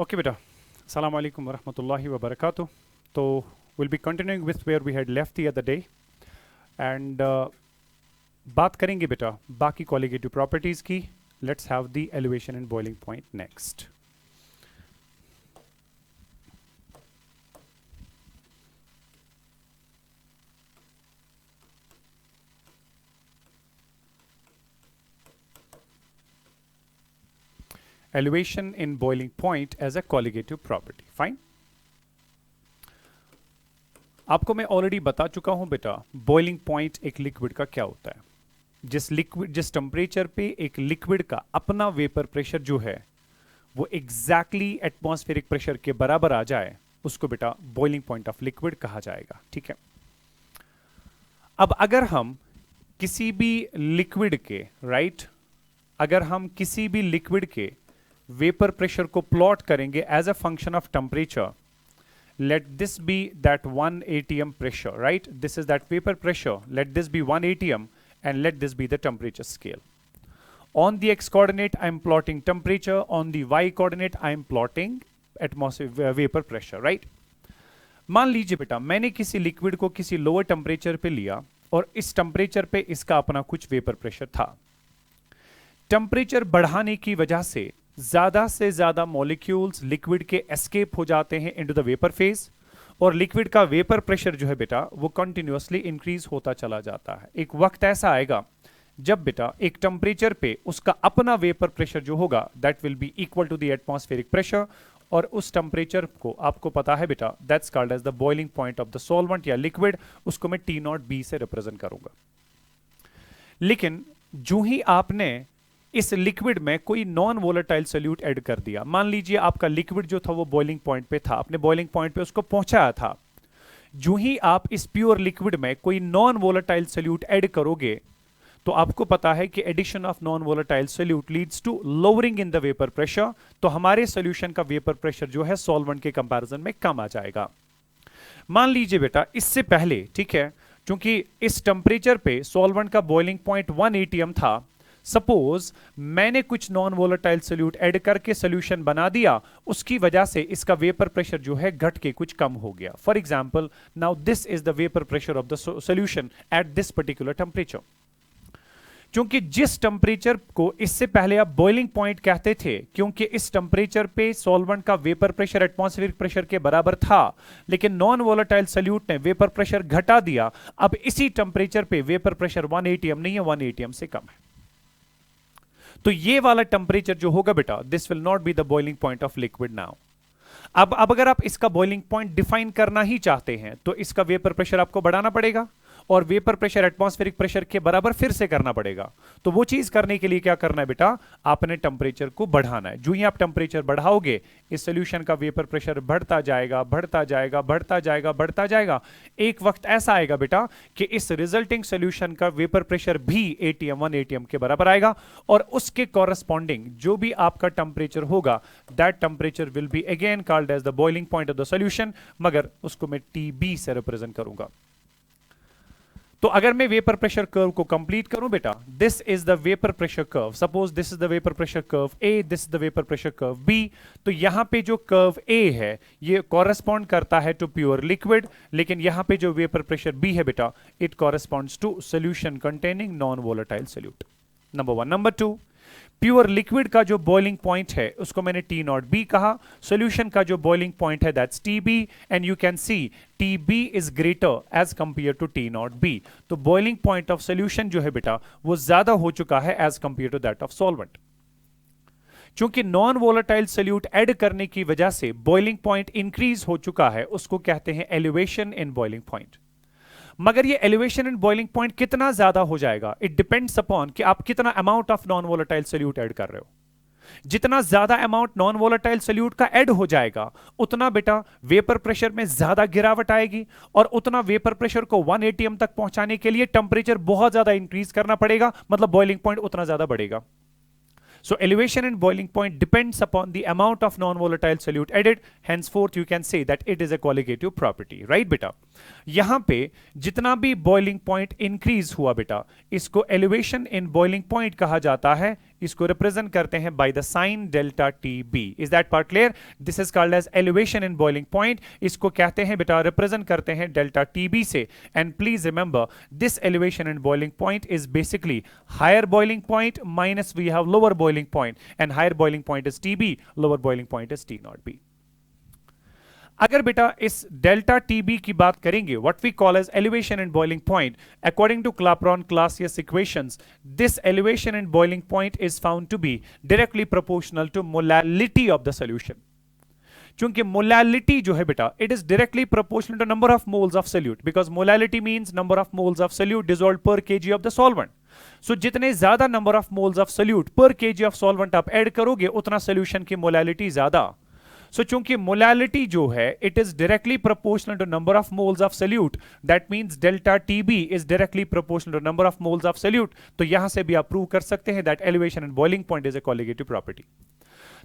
Okay, beta. Assalamu alaikum wa rahmatullahi wa barakatuh. So we'll be continuing with where we had left the other day, and बात करेंगे बेटा बाकी qualitative properties की. Let's have the elevation and boiling point next. Elevation in boiling point as a colligative property. Fine. आपको मैं already बता चुका हूं बेटा बॉइलिंग पॉइंट एक लिक्विड का क्या होता है. जिस टेम्परेचर पे एक लिक्विड का अपना वेपर प्रेशर जो है वो एग्जैक्टली एटमॉस्फेरिक प्रेशर के बराबर आ जाए उसको बेटा बॉइलिंग पॉइंट ऑफ लिक्विड कहा जाएगा. ठीक है. अब अगर हम किसी भी लिक्विड के अगर हम किसी भी लिक्विड के वेपर प्रेशर को प्लॉट करेंगे as a function of temperature, let this be that 1 atm pressure, right? This is that vapor pressure. Let this be 1 atm and let this be the temperature scale. On the x coordinate I am plotting temperature, on the y coordinate I am plotting atmosphere vapor pressure, right? मान लीजिए बेटा मैंने किसी liquid को किसी lower temperature पे लिया और इस टेम्परेचर पे इसका अपना कुछ वेपर प्रेशर था. टेम्परेचर बढ़ाने की वजह से ज्यादा मॉलिक्यूल्स लिक्विड के एस्केप हो जाते हैं इनटू द वेपर फेज और लिक्विड का वेपर प्रेशर जो है बेटा वो कंटिन्यूअसली इंक्रीज होता चला जाता है. एक वक्त ऐसा आएगा जब बेटा एक टेम्परेचर पे उसका अपना वेपर प्रेशर जो होगा that will be equal to the atmospheric pressure और उस टेम्परेचर को आपको पता है बेटा that's called as the boiling point of the solvent या लिक्विड. उसको मैं T0B से रिप्रेजेंट करूंगा. लेकिन जो ही आपने इस लिक्विड में कोई नॉन वोलेटाइल सोल्यूट ऐड कर दिया, मान लीजिए आपका लिक्विड जो था वो बॉइलिंग पॉइंट पे था, आपने बॉइलिंग पॉइंट पे उसको पहुंचाया था. जो ही आप इस प्योर लिक्विड में कोई नॉन वोलेटाइल सोल्यूट ऐड करोगे तो आपको पता है कि addition of non volatile solute leads to lowering in the vapour pressure. तो हमारे सोल्यूशन का वेपर प्रेशर जो है सॉल्वेंट के कंपैरिजन में कम आ जाएगा. मान लीजिए बेटा इससे पहले, ठीक है, क्योंकि इस टेम्परेचर पे सॉल्वेंट का बॉइलिंग पॉइंट 1 atm था, सपोज मैंने कुछ नॉन वोलेटाइल सोल्यूट ऐड करके सोल्यूशन बना दिया, उसकी वजह से इसका वेपर प्रेशर जो है घट के कुछ कम हो गया. For example now this is the vapour pressure of the solution at this particular temperature. क्योंकि जिस टेम्परेचर को इससे पहले आप बॉइलिंग पॉइंट कहते थे, क्योंकि इस टेम्परेचर पे सॉल्वेंट का वेपर प्रेशर एटमॉस्फेरिक प्रेशर के बराबर था, लेकिन नॉन वोलेटाइल सोल्यूट ने वेपर प्रेशर घटा दिया. अब इसी टेम्परेचर पे वेपर प्रेशर 1 atm नहीं है, 1 atm से कम है. तो ये वाला टेम्परेचर जो होगा बेटा this will not be the boiling point of liquid now. अब अगर आप इसका बॉइलिंग पॉइंट डिफाइन करना ही चाहते हैं तो इसका वेपर प्रेशर आपको बढ़ाना पड़ेगा और वेपर प्रेशर एटमॉस्फेरिक प्रेशर के बराबर फिर से करना पड़ेगा. तो वो चीज करने के लिए क्या करना है बेटा, आपने टेम्परेचर को बढ़ाना है. जो ही आप टेम्परेचर बढ़ाओगे इस सोल्यूशन का वेपर प्रेशर बढ़ता जाएगा बढ़ता जाएगा बढ़ता जाएगा बढ़ता जाएगा. एक वक्त ऐसा आएगा बेटा कि इस रिजल्टिंग सोल्यूशन का वेपर प्रेशर भी 1 atm के बराबर आएगा और उसके कॉरेस्पॉन्डिंग जो भी आपका टेम्परेचर होगा that temperature will be again called as the boiling point of the solution, मगर उसको मैं TB से रिप्रेजेंट करूंगा. तो अगर मैं वेपर प्रेशर कर्व को कंप्लीट करूं बेटा, this is the vapour pressure curve. Suppose this is the vapour pressure curve A, this is the vapour pressure curve B. तो यहां पे जो कर्व A है ये कॉरेस्पॉन्ड करता है टू प्योर लिक्विड, लेकिन यहां पे जो वेपर प्रेशर B है बेटा it corresponds to solution containing non volatile solute. Number 1. Number 2, pure liquid का जो बॉइलिंग पॉइंट है उसको मैंने T0B कहा. सॉल्यूशन का जो बॉइलिंग पॉइंट है that's TB and you can see TB is greater as compare to T0B. तो बॉइलिंग पॉइंट ऑफ सॉल्यूशन जो है बेटा वो ज्यादा हो चुका है as compare to that of solvent. क्योंकि नॉन वोलेटाइल सोल्यूट ऐड करने की वजह से बॉइलिंग पॉइंट इंक्रीज हो चुका है, उसको कहते हैं एलिवेशन इन बॉइलिंग पॉइंट. मगर ये एलिवेशन इन बॉइलिंग पॉइंट कितना ज्यादा हो जाएगा, इट डिपेंड्स अपॉन कि आप कितना amount of non volatile solute add कर रहे हो. जितना ज्यादा अमाउंट नॉन वोलेटाइल सोल्यूट का ऐड हो जाएगा उतना बेटा वेपर प्रेशर में ज्यादा गिरावट आएगी और उतना वेपर प्रेशर को 1 atm तक पहुंचाने के लिए टेम्परेचर बहुत ज्यादा इंक्रीज करना पड़ेगा, मतलब बॉइलिंग पॉइंट उतना ज्यादा बढ़ेगा. So elevation and boiling point depends upon the amount of non-volatile solute added. Henceforth, you can say that it is a colligative property, right, beta? यहां पे जितना भी बॉइलिंग पॉइंट इंक्रीज हुआ बेटा, इसको एलिवेशन इन बॉइलिंग पॉइंट कहा जाता है। इसको रिप्रेजेंट करते हैं by the sign delta T B. Is that part clear? This is called as elevation in boiling point. इसको कहते हैं बेटा, रिप्रेजेंट करते हैं डेल्टा टी बी से। And please remember, this elevation in boiling point is basically higher boiling point minus we have lower boiling point, and higher boiling point is T B, lower boiling point is T not B. अगर बेटा इस delta TB की बात करेंगे, what we call as elevation in boiling point, according to Clapeyron Clausius equations, this elevation in boiling point is found to be directly proportional to molality of the solution. चूंकि molality जो है बेटा, it is directly proportional to number of moles of solute, because molality means number of moles of solute dissolved per KG of the solvent. So जितने ज्यादा number of moles of solute पर KG of solvent आप add करोगे, उतना solution की molality ज्यादा। सो चूंकि molality जो है, it is directly proportional to number of moles of solute, that means delta T B is directly proportional to number of moles of solute. तो यहां से भी आप प्रूव कर सकते हैं that elevation in boiling point is a colligative property.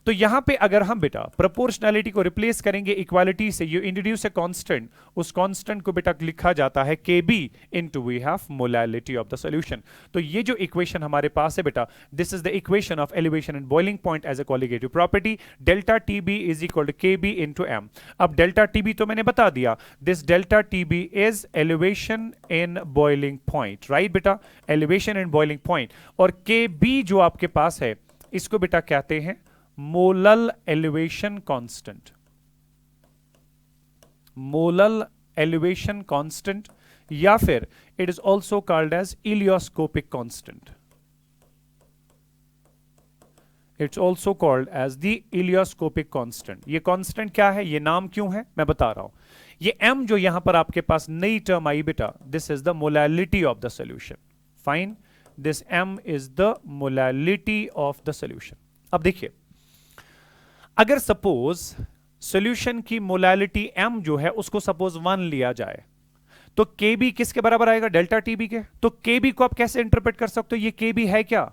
तो यहां पे अगर हम बेटा प्रोपोर्शनैलिटी को रिप्लेस करेंगे इक्वालिटी से, यू इंट्रोड्यूस ए कांस्टेंट, उस कांस्टेंट को बेटा लिखा जाता है Kb into we have molality of the solution. तो ये जो इक्वेशन हमारे पास है बेटा, this is the equation of elevation in boiling point as a colligative property. Delta Tb is equal to Kb into m। अब डेल्टा Tb तो मैंने बता दिया, this delta Tb is elevation in boiling point, right बेटा, elevation in boiling point. और Kb जो आपके पास है, इसको बेटा कहते हैं molal elevation constant, molal elevation constant, या फिर it is also called as ebullioscopic constant. It's also called as the ebullioscopic constant. ये कांस्टेंट क्या है, ये नाम क्यों है, मैं बता रहा हूं। ये m जो यहां पर आपके पास नई टर्म आई बेटा, this is the molality of the solution. Fine, this m is the molality of the solution. अब देखिए, अगर सपोज सॉल्यूशन की मोलैलिटी m जो है उसको सपोज 1 लिया जाए, तो Kb किसके बराबर आएगा, डेल्टा Tb के। तो Kb को आप कैसे इंटरप्रेट कर सकते हो, ये Kb है क्या,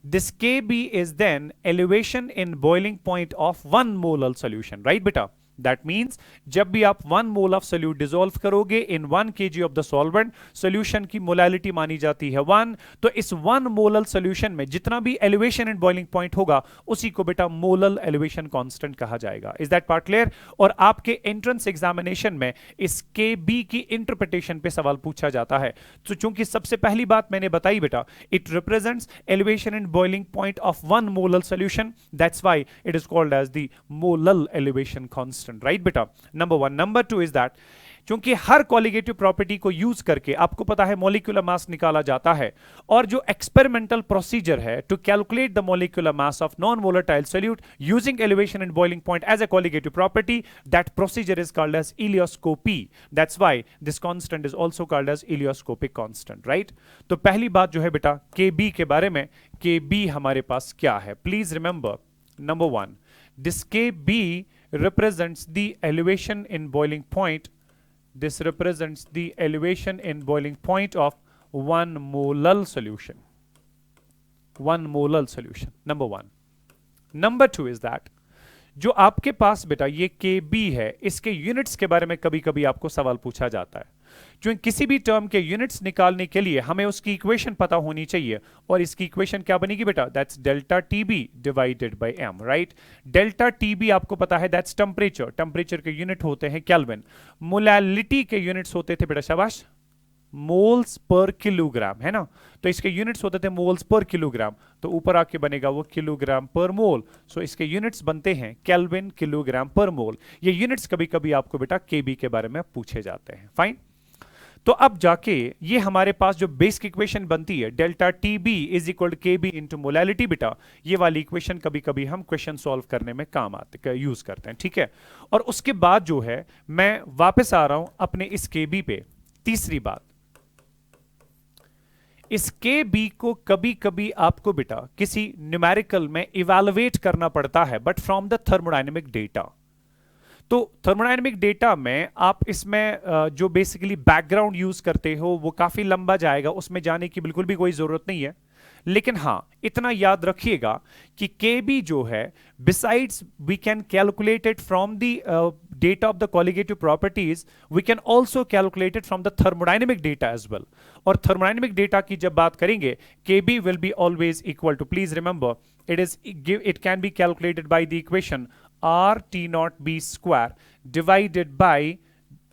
this Kb is then elevation in boiling point of 1 molal solution, right बेटा। दैट मीन्स जब भी आप 1 मोल ऑफ सोल्यूट डिसॉल्व करोगे in 1 kg of the solvent, solution की मोलैलिटी मानी जाती है 1। तो इस 1 मोलल सोल्यूशन में जितना भी एलिवेशन इन बॉइलिंग पॉइंट होगा, उसी को बेटा मोलल एलिवेशन कांस्टेंट कहा जाएगा। Is that part clear? और आपके एंट्रेंस एग्जामिनेशन में इस Kb की इंटरप्रिटेशन पे सवाल पूछा जाता है। तो चूंकि सबसे पहली बात मैंने बताई बेटा, it represents elevation in boiling point of 1 molal solution, that's why it is called as the molal elevation constant, right बेटा। नंबर 1। नंबर 2 इज दैट क्योंकि हर कोलिगेटिव प्रॉपर्टी को यूज करके आपको पता है मॉलिक्यूलर मास निकाला जाता है, और जो एक्सपेरिमेंटल प्रोसीजर है to calculate the molecular mass of non volatile solute using elevation in boiling point as a colligative property, that procedure is called as ebullioscopy. That's why this constant is also called as ebullioscopic constant, right. तो पहली बात जो है बेटा Kb के बारे में, Kb हमारे पास क्या है, please remember, number 1, this Kb represents the elevation in boiling point. This represents the elevation in boiling point of 1 molal solution. 1 molal solution. Number 1. Number 2 is that जो आपके पास बेटा ये Kb है, इसके यूनिट्स के बारे में कभी कभी आपको सवाल पूछा जाता है। जो किसी भी टर्म के यूनिट्स निकालने के लिए हमें उसकी इक्वेशन पता होनी चाहिए, और इसकी इक्वेशन क्या बनेगी बेटा, that's delta Tb divided by m, right. Delta Tb आपको पता है दैट्स टेम्परेचर, टेम्परेचर के यूनिट होते हैं केल्विन। मोलैलिटी के यूनिट्स होते थे बेटा, शाबाश, मोल्स पर किलोग्राम, है ना। तो इसके यूनिट्स होते थे मोल्स पर किलोग्राम, तो ऊपर आके बनेगा वो किलोग्राम पर मोल। सो इसके यूनिट्स बनते हैं केल्विन, किलोग्राम पर मोल। ये यूनिट्स कभी कभी आपको बेटा Kb के बारे में पूछे जाते हैं। फाइन, तो अब जाके ये हमारे पास जो बेसिक इक्वेशन बनती है delta Tb is equal to Kb into molality बेटा, ये वाली इक्वेशन कभी कभी हम क्वेश्चन सॉल्व करने में काम आते, यूज करते हैं, ठीक है। और उसके बाद जो है मैं वापस आ रहा हूं अपने इस Kb पे। तीसरी बात, इस Kb को कभी कभी आपको बेटा किसी न्यूमेरिकल में इवैल्यूएट करना पड़ता है, but from the thermodynamic data. तो थर्मोडायनेमिक डेटा में आप इसमें जो बेसिकली बैकग्राउंड यूज करते हो वो काफी लंबा जाएगा, उसमें जाने की बिल्कुल भी कोई जरूरत नहीं है। लेकिन हां, इतना याद रखिएगा कि Kb जो है, besides we can calculate it from the data of the colligative properties, we can also calculate it from the thermodynamic data as well. और thermodynamic data की जब बात करेंगे, Kb will be always equal to, please remember, it can be calculated by the equation R T naught B square divided by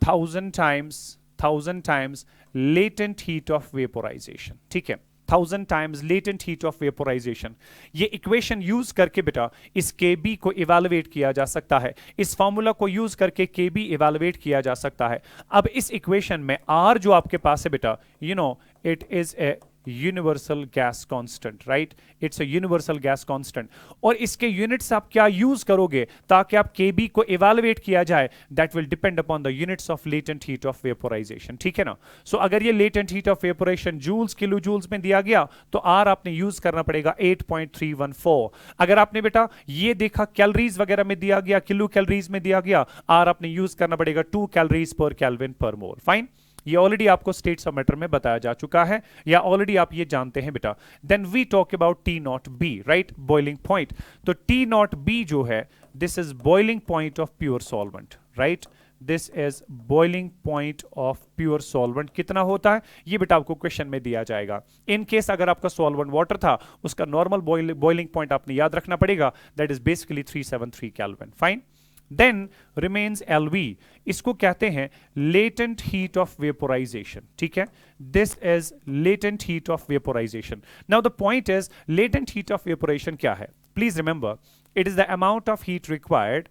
1000 times latent heat of vaporization. ठीक है, 1000 times latent heat of vaporization. ये equation use करके बेटा इस Kb को evaluate किया जा सकता है, इस फॉर्मूला को यूज करके Kb इवेलुएट किया जा सकता है. अब इस इक्वेशन में R जो आपके पास है बेटा, you know it is a universal gas constant, right, it's a universal gas constant. और इसके यूनिट्स आप क्या यूज करोगे ताकि आप Kb को इवेलुएट किया जाए, that will depend upon the units of latent heat of vaporization. ठीक है ना. सो अगर ये latent heat of vaporation joules kilo joules में दिया गया तो R आपने यूज करना पड़ेगा 8.314. अगर आपने बेटा ये देखा कैलोरीज वगैरह में दिया गया, किलो कैलोरीज में दिया गया, R आपने यूज करना पड़ेगा 2 कैलोरीज पर केल्विन पर मोल. फाइन, ये ऑलरेडी आपको स्टेट्स ऑफ मैटर में बताया जा चुका है, या ऑलरेडी आप ये जानते हैं बेटा. Then we talk about T not B, right, boiling point. तो टी नॉट बी जो है, this is boiling point of pure solvent, right, this is boiling point of pure solvent. कितना होता है ये बेटा आपको क्वेश्चन में दिया जाएगा. इन केस अगर आपका सॉल्वेंट वाटर था, उसका नॉर्मल बॉइलिंग पॉइंट आपने याद रखना पड़ेगा, that is basically 373 kelvin. Fine. Then remains LV. इसको कहते हैं latent heat of vaporization. ठीक है, this is latent heat of vaporization. Now the point is latent heat of vaporization क्या है? Please remember, it is the amount of heat required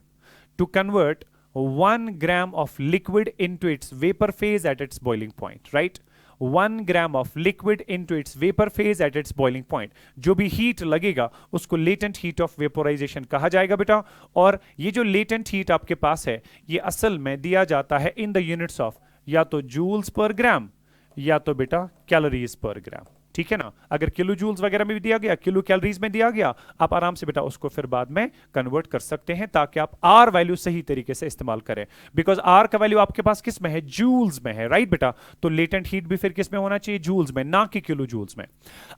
to convert 1 gram of liquid into its vapor phase at its boiling point, right? 1 gram of liquid into its vapor phase at its boiling point. जो भी heat लगेगा उसको latent heat of vaporization कहा जाएगा बेटा. और ये जो latent heat आपके पास है, ये असल में दिया जाता है in the units of या तो joules per gram या तो बेटा calories per gram. ठीक है ना. अगर किलो जूल्स वगैरह में भी दिया गया, किलो कैलोरीज में दिया गया, आप आराम से बेटा उसको फिर बाद में कन्वर्ट कर सकते हैं ताकि आप आर वैल्यू सही तरीके से इस्तेमाल करें. बिकॉज आर का वैल्यू आपके पास किस में है, जूल्स में है, राइट बेटा. तो लेटेंट हीट भी फिर किस में होना चाहिए, जूल्स में, ना कि किलो जूल्स में.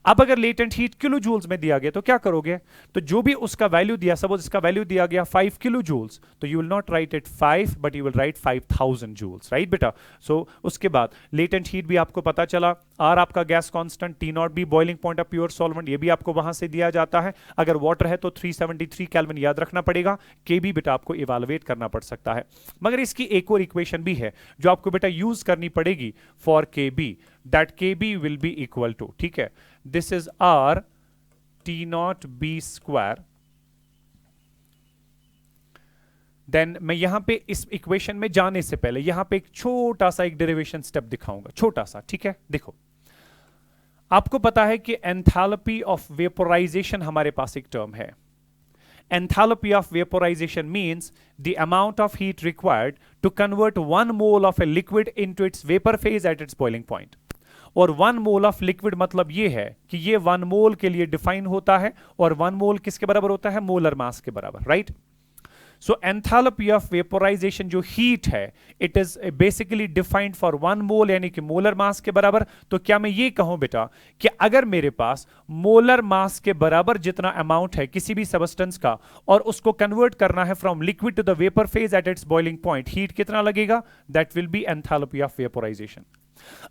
अब अगर लेटेंट हीट किलो जूल्स में दिया गया तो क्या करोगे, तो जो भी उसका वैल्यू दिया, सपोज इसका वैल्यू दिया गया 5 किलो जूल्स, तो you will not write it 5 but you will write 5000 joules, right बेटा. सो उसके बाद लेटेंट हीट भी आपको पता चला, आर आपका gas constant, T not be boiling point of pure solvent, ये भी आपको वहां से दिया जाता है. अगर वाटर है तो 373 केल्विन याद रखना पड़ेगा. Kb बेटा आपको इवेलुएट करना पड़ सकता है. मगर इसकी एक और इक्वेशन भी है जो आपको बेटा यूज करनी पड़ेगी for Kb, that Kb will be equal to, ठीक है, this is R T not be square. Then मैं यहां पे इस इक्वेशन में जाने से पहले यहां पे एक छोटा सा एक डेरिवेशन स्टेप दिखाऊंगा, छोटा सा. ठीक है, देखो आपको पता है कि एंथैल्पी ऑफ वेपोराइजेशन हमारे पास एक टर्म है. Enthalpy of vaporization means the amount of heat required to convert 1 mole of a liquid into its vapour phase at its boiling point. और 1 मोल ऑफ लिक्विड मतलब ये है कि ये 1 मोल के लिए डिफाइन होता है, और 1 मोल किसके बराबर होता है, मोलर मास के बराबर, right. So enthalpy of vaporisation जो हीट है, it is basically defined for 1 मोल यानी कि मोलर मास के बराबर. तो क्या मैं ये कहूं बेटा कि अगर मेरे पास मोलर मास के बराबर जितना अमाउंट है किसी भी सबस्टेंस का, और उसको कन्वर्ट करना है from liquid to the vapour phase at its boiling point, heat कितना लगेगा, that will be enthalpy of vaporization.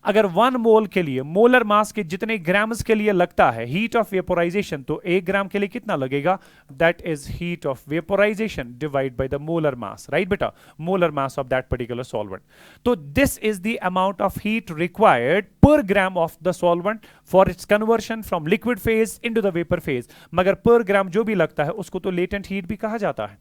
अगर 1 मोल के लिए मोलर मास के जितने ग्राम्स के लिए लगता है हीट ऑफ वेपोराइजेशन, तो 1 ग्राम के लिए कितना लगेगा, that is heat of vaporisation divide by the molar mass, right बेटा, molar mass of that particular solvent. तो this is the amount of heat required per gram of the solvent for its conversion from liquid phase into the vapour phase. मगर per ग्राम जो भी लगता है उसको तो latent heat भी कहा जाता है.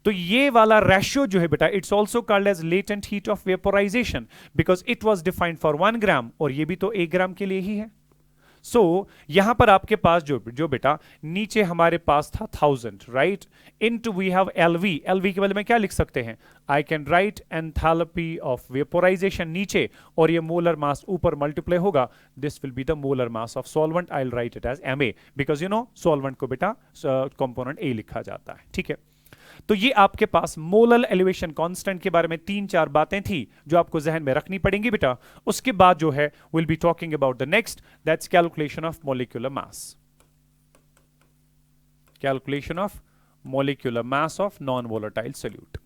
तो ये वाला रेशियो जो है बेटा, it's also called as latent heat of vaporization because it was defined for 1 gram, और ये भी तो 1 ग्राम के लिए ही है. सो यहां पर आपके पास जो बेटा नीचे हमारे पास था 1000, right, into we have LV. LV के बदले में क्या लिख सकते हैं, I can write enthalpy of vaporization नीचे, और ये मोलर मास ऊपर मल्टीप्लाई होगा, this will be the molar mass of solvent. I will write it as Ma because you know solvent को बेटा कंपोनेंट A लिखा जाता है. ठीक है, तो ये आपके पास मोलर एलिवेशन कांस्टेंट के बारे में 3-4 बातें थी जो आपको जहन में रखनी पड़ेंगी बेटा. उसके बाद जो है will be talking about the next, that's calculation of molecular mass. Calculation of molecular mass of non volatile solute.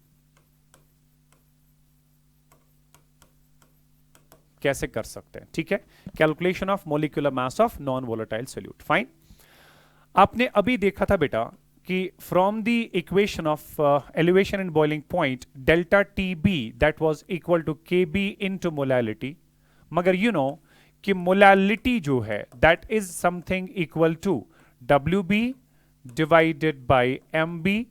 कैसे कर सकते हैं, ठीक है। Calculation of molecular mass of non volatile solute, fine. आपने अभी देखा था बेटा कि from the equation of elevation and boiling point delta T B that was equal to K B into molality, मगर यू नो कि मोलैलिटी जो है that is something equal to W B divided by M B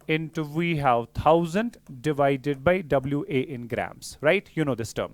into we have 1000 divided by WA in grams, right? You know this term.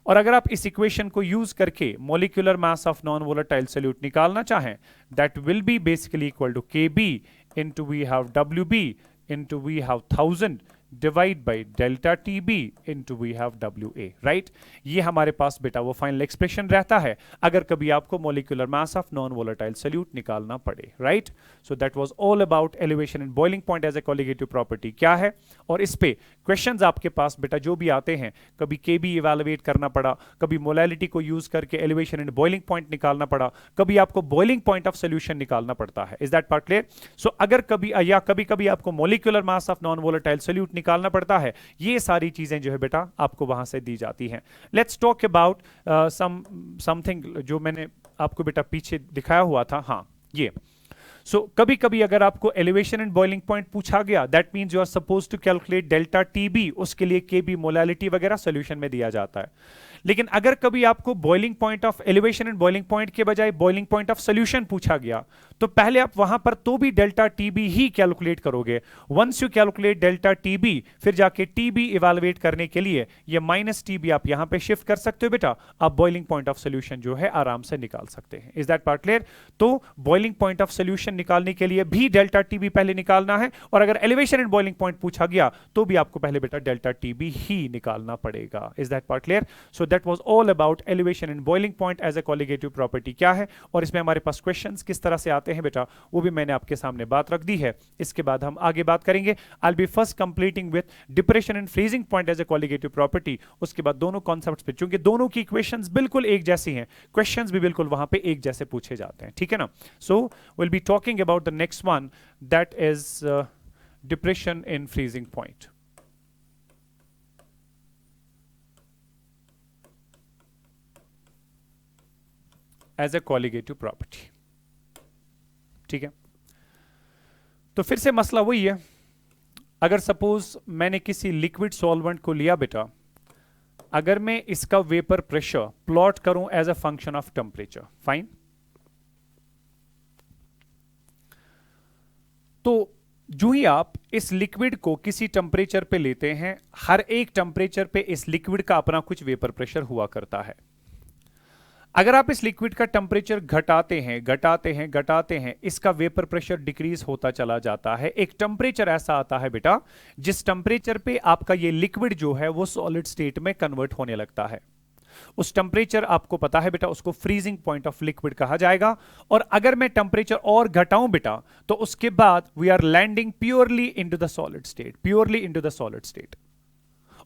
और अगर आप इस equation को use करके molecular mass of non volatile solute निकालना चाहें, that will be basically equal to KB into we have WB into we have 1000 divide by delta T B into we have W A, right. ये हमारे पास बेटा वो final expression रहता है अगर कभी आपको molecular mass of non volatile solute निकालना पड़े, right. So that was all about elevation and boiling point as a colligative property क्या है, और इस पे क्वेश्चंस आपके पास बेटा जो भी आते हैं, कभी के बी इवेलुएट करना पड़ा, कभी मोलैलिटी को यूज करके एलिवेशन एंड बॉइलिंग पॉइंट निकालना पड़ा, कभी आपको बॉइलिंग पॉइंट ऑफ सोल्यूशन निकालना पड़ता है। Is that part clear? So अगर कभी या कभी कभी आपको molecular mass of non volatile solute निकालना पड़ता है, ये सारी चीजें जो है बेटा आपको वहां से दी जाती हैं। लेट्स टॉक अबाउट समथिंग जो मैंने आपको बेटा पीछे दिखाया हुआ था, हाँ ये। सो कभी कभी अगर आपको एलिवेशन एंड बॉइलिंग पॉइंट पूछा गया, that means you are suppose to calculate delta T B, उसके लिए केबी मोलैलिटी वगैरह सॉल्यूशन में दिया जाता है। लेकिन अगर कभी आपको boiling point of elevation and boiling point के बजाय बॉइलिंग पॉइंट ऑफ सॉल्यूशन पूछा गया, तो पहले आप वहां पर तो भी डेल्टा टीबी ही कैलकुलेट करोगे। Once you calculate delta T B, फिर जाके टीबी इवैल्यूएट करने के लिए ये माइनस टीबी आप यहां पे शिफ्ट कर सकते हो बेटा, आप बॉइलिंग पॉइंट ऑफ सॉल्यूशन जो है आराम से निकाल सकते हैं। Is that part clear? तो बॉइलिंग पॉइंट ऑफ सॉल्यूशन निकालने के लिए भी डेल्टा टीबी पहले निकालना है, और अगर एलिवेशन एंड बॉइलिंग पॉइंट पूछा गया तो भी आपको पहले बेटा डेल्टा टीबी ही निकालना पड़ेगा। Is that part clear? So that was all about elevation and boiling point as a colligative property क्या है, और इसमें हमारे पास क्वेश्चंस किस तरह से आते हैं बेटा, वो भी मैंने आपके सामने बात रख दी है। इसके बाद हम आगे बात करेंगे। I will be first completing with depression and freezing point as a colligative property. उसके बाद दोनों कॉन्सेप्ट्स पे, क्योंकि दोनों की इक्वेशंस बिल्कुल एक जैसी हैं, क्वेश्चंस भी बिल्कुल वहां पे एक जैसे पूछे जाते हैं, ठीक है ना। So will be talking about the next one, that is depression in freezing point as a colligative property, ठीक है। तो फिर से मसला वही है, अगर सपोज मैंने किसी लिक्विड सॉल्वेंट को लिया बेटा, अगर मैं इसका वेपर प्रेशर प्लॉट करूं as a function of temperature, fine. तो जो ही आप इस लिक्विड को किसी टेम्परेचर पे लेते हैं, हर एक टेम्परेचर पे इस लिक्विड का अपना कुछ वेपर प्रेशर हुआ करता है। अगर आप इस लिक्विड का टेम्परेचर घटाते हैं, इसका वेपर प्रेशर डिक्रीज होता चला जाता है। एक टेम्परेचर ऐसा आता है बेटा जिस टेम्परेचर पे आपका ये लिक्विड जो है वो सॉलिड स्टेट में कन्वर्ट होने लगता है। उस टेम्परेचर आपको पता है बेटा, उसको फ्रीजिंग पॉइंट ऑफ लिक्विड कहा जाएगा। और अगर मैं टेम्परेचर और घटाऊं बेटा, तो उसके बाद we are landing purely into the solid state,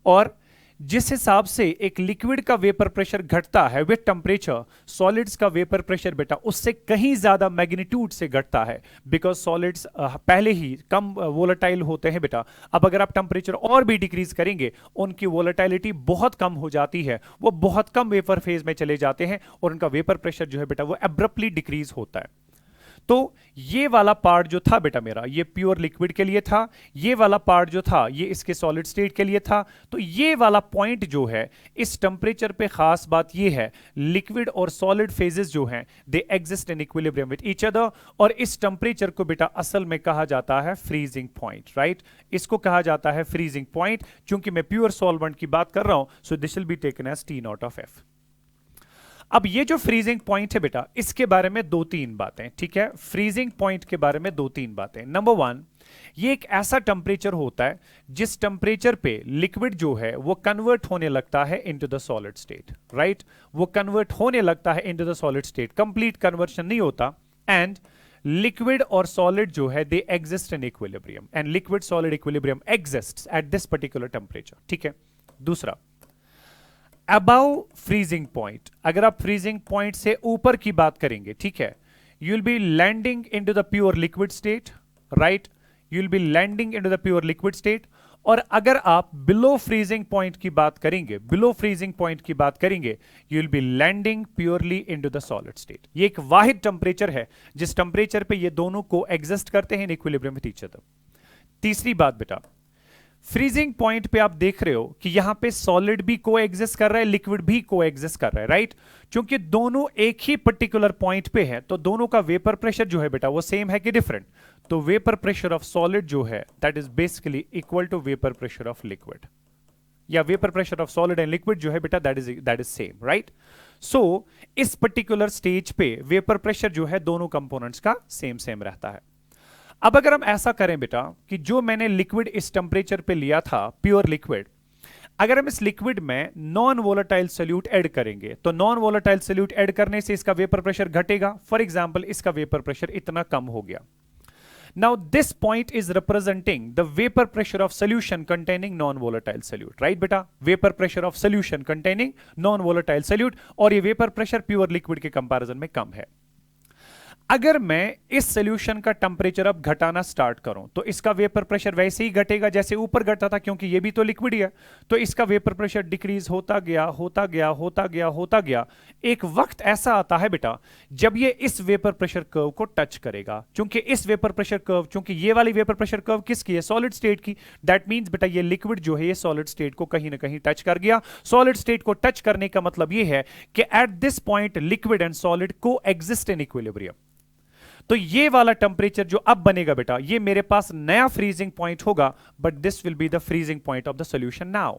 और जिस हिसाब से एक लिक्विड का वेपर प्रेशर घटता है विद टेम्परेचर, सॉलिड्स का वेपर प्रेशर बेटा उससे कहीं ज्यादा मैग्नीट्यूड से घटता है, बिकॉज सॉलिड्स पहले ही कम वोलेटाइल होते हैं बेटा। अब अगर आप टेम्परेचर और भी डिक्रीज करेंगे, उनकी वोलेटाइलिटी बहुत कम हो जाती है, वो बहुत कम वेपर फेज में चले जाते हैं, और उनका वेपर प्रेशर जो है बेटा वो एब्रप्टली डिक्रीज होता है। तो ये वाला पार्ट जो था बेटा मेरा, ये प्योर लिक्विड के लिए था, ये वाला पार्ट जो था ये इसके सॉलिड स्टेट के लिए था। तो ये वाला पॉइंट जो है इस टेम्परेचर पे खास बात ये है, लिक्विड और सॉलिड फेजेस जो हैं they exist in equilibrium with each other, और इस टेम्परेचर को बेटा असल में कहा जाता है फ्रीजिंग पॉइंट, राइट। इसको कहा जाता है फ्रीजिंग पॉइंट। चूंकि मैं प्योर सॉल्वेंट की बात कर रहा हूं, so this will be taken as T not of F। अब ये जो फ्रीजिंग पॉइंट है बेटा, इसके बारे में दो तीन बातें, ठीक है। फ्रीजिंग पॉइंट के बारे में दो तीन बातें। नंबर वन, ये एक ऐसा टेम्परेचर होता है जिस टेम्परेचर पे लिक्विड जो है वो कन्वर्ट होने लगता है into the solid state, right. वो कन्वर्ट होने लगता है into the solid state, complete conversion नहीं होता। एंड लिक्विड और सॉलिड जो है they exist in equilibrium, and liquid solid equilibrium exists at this particular temperature, ठीक है। दूसरा, अबव फ्रीजिंग पॉइंट, अगर आप फ्रीजिंग पॉइंट से ऊपर की बात करेंगे, ठीक है, you will be landing into the pure liquid state, right. You will be landing into the pure liquid state, और अगर आप बिलो फ्रीजिंग पॉइंट की बात करेंगे, बिलो फ्रीजिंग पॉइंट की बात करेंगे, you will be landing purely into the solid state. ये एक वाहिद टेंपरेचर है जिस टेंपरेचर पे ये दोनों को एग्जिस्ट करते हैं in equilibrium with each other. तीसरी बात बेटा, फ्रीजिंग पॉइंट पे आप देख रहे हो कि यहां पे सॉलिड भी को एग्जिस्ट कर रहा है, लिक्विड भी को एग्जिस्ट कर रहा है, राइट? क्योंकि दोनों एक ही पर्टिकुलर पॉइंट पे है, तो दोनों का वेपर प्रेशर जो है बेटा वो सेम है कि डिफरेंट? तो वेपर प्रेशर ऑफ सॉलिड जो है that is basically equal to vapour pressure of liquid, या vapour pressure of solid and liquid जो है बेटा that is same, right? So इस पर्टिकुलर स्टेज पे वेपर प्रेशर जो है दोनों कंपोनेंट्स का सेम सेम रहता है। अब अगर हम ऐसा करें बेटा कि जो मैंने लिक्विड इस टेंपरेचर पे लिया था, प्योर लिक्विड, अगर हम इस लिक्विड में नॉन वोलेटाइल सोल्यूट ऐड करेंगे तो नॉन वोलेटाइल सोल्यूट ऐड करने से इसका वेपर प्रेशर घटेगा। फॉर एग्जांपल इसका वेपर प्रेशर इतना कम हो गया। Now this point is representing the vapour pressure of solution containing non volatile solute, right बेटा? Vapour pressure of solution containing non volatile solute, और ये वेपर प्रेशर प्योर लिक्विड के comparison में कम है। अगर मैं इस सॉल्यूशन का टेंपरेचर अब घटाना स्टार्ट करूं तो इसका वेपर प्रेशर वैसे ही घटेगा जैसे ऊपर घटा था, क्योंकि ये भी तो लिक्विड ही है। तो इसका वेपर प्रेशर डिक्रीज होता गया होता गया होता गया होता गया। एक वक्त ऐसा आता है बेटा जब ये इस वेपर प्रेशर कर्व को टच करेगा, क्योंकि इस वेपर प्रेशर कर्व, क्योंकि ये वाली वेपर प्रेशर कर्व किसकी है? सॉलिड स्टेट की। दैट मींस बेटा ये लिक्विड जो है ये सॉलिड स्टेट को कहीं ना कहीं टच कर गया। सॉलिड स्टेट को टच करने का मतलब ये है कि at this point liquid and solid को एग्जिस्ट इन इक्विलिब्रियम। तो ये वाला टेंपरेचर जो अब बनेगा बेटा, ये मेरे पास नया फ्रीजिंग पॉइंट होगा, but this will be the freezing point of the solution now.